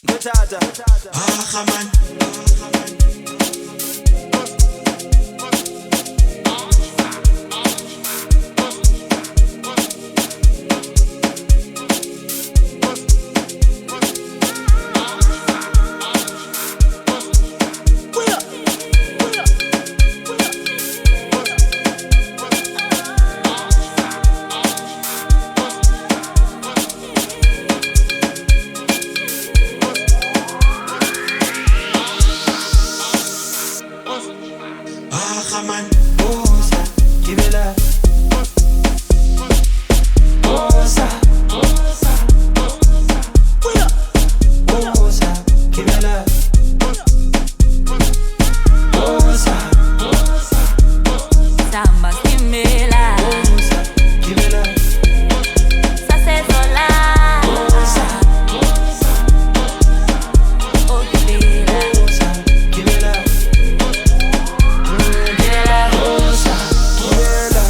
Ah, man. Ah, man. Bosa, kibela. Bosa, bosa, kibela. Bosa, Samba kimela, bosa, kibela. sasezola, Bosa, oh kimela, bosa, kibela. Bosa, kibela.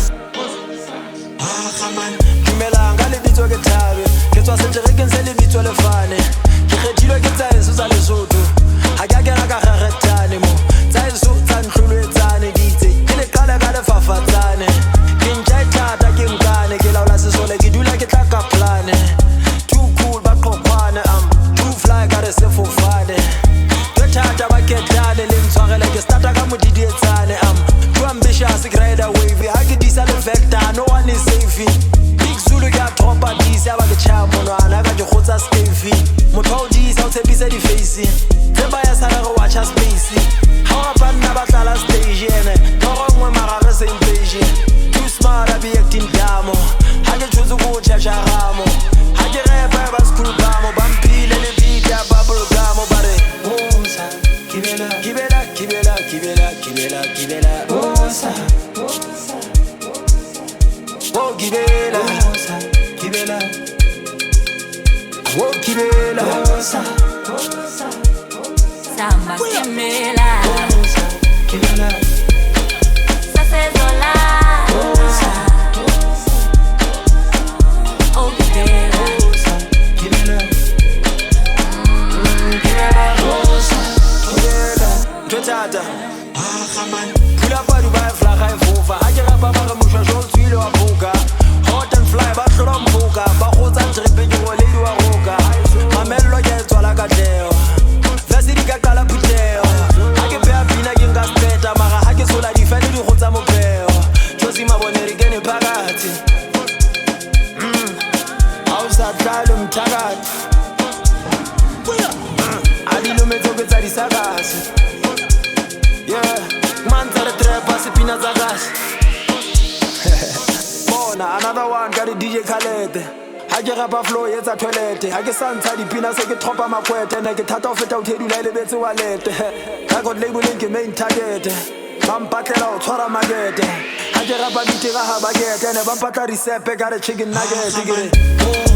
Ah, man. Dumelang ka lebitso ke Thabe, ke tswa Seterekeng se lebitso le Fane. Ke kgethilwe ke tsa heso tsa Lesotho, ha ke a kena ka kgaretane mo. Tsa heso tsa Nhloloetsane di itse ke le qale ka lefafatsane. Ke ntja e thata ke nkane, ke laola sesole ke dula ke tla ka plane. Too cool ba qoqwane, too fly ka re sefofane. Ke thata ba ketlane le ntshwarele ke starta ka modidietsane. Too ambitious ke ride a wave, ha ke disa le vector, no one is safe. Big Zulu ke a tropa disa ba ke tjha monwana ka ke khotsa stave. Motho o disa o tshepise di face, tseba ya sala go watcha space. Ha wa banna ba tlala stage ene, toro nngwe mara re same page. Too smart I be acting damo, ha ke tshotse go tjha ramo. Ha ke repa ba school bamo, ba mpile le beat ya bubble gum bare. Bosa, kibela, kibela, kibela, kibela, kibela, kibela. Bosa, bosa. Oh kibela, bosa, kibela. Oh kibela, bosa, bosa, samba kimela, bosa, kibela. sasezola, Bosa, oh kimela, bosa, kibela. Kibela, bosa, kibela. Ntotata, Ah, man. pula pa Dubai flaga e fofa. Ha ke rapa ba re moshwashwa o tswile wa phoka. Hot and fly ba hlola mphoka, ba kgotsa tripe ke go ledi wa roka. Mamello ke e tswala ka tleo, vese di ka qala phutheo. Ha ke pheha pina ke nka speta, mara ha ke sola difane di kgotsa mopheo. Josi mabone re kene phakathi, ha o sa tlale mthakathi. Ha di lumetse ke tsa disakase. Yeah, manza re trepa sepina tsa gas. Bona another one ka di DJ Khaled. Ha ke rapa flow etsa toilet, ha ke sa ntsha dipina se ke tropa makwete, ne ke thata ho feta o thedula le betse wallet. Ka god labeling ke main target, ba mpatlela o tshwara market. Ha ke rapa ditira ha ba get, ne ba mpatla recipe ka re chicken nugget ke re.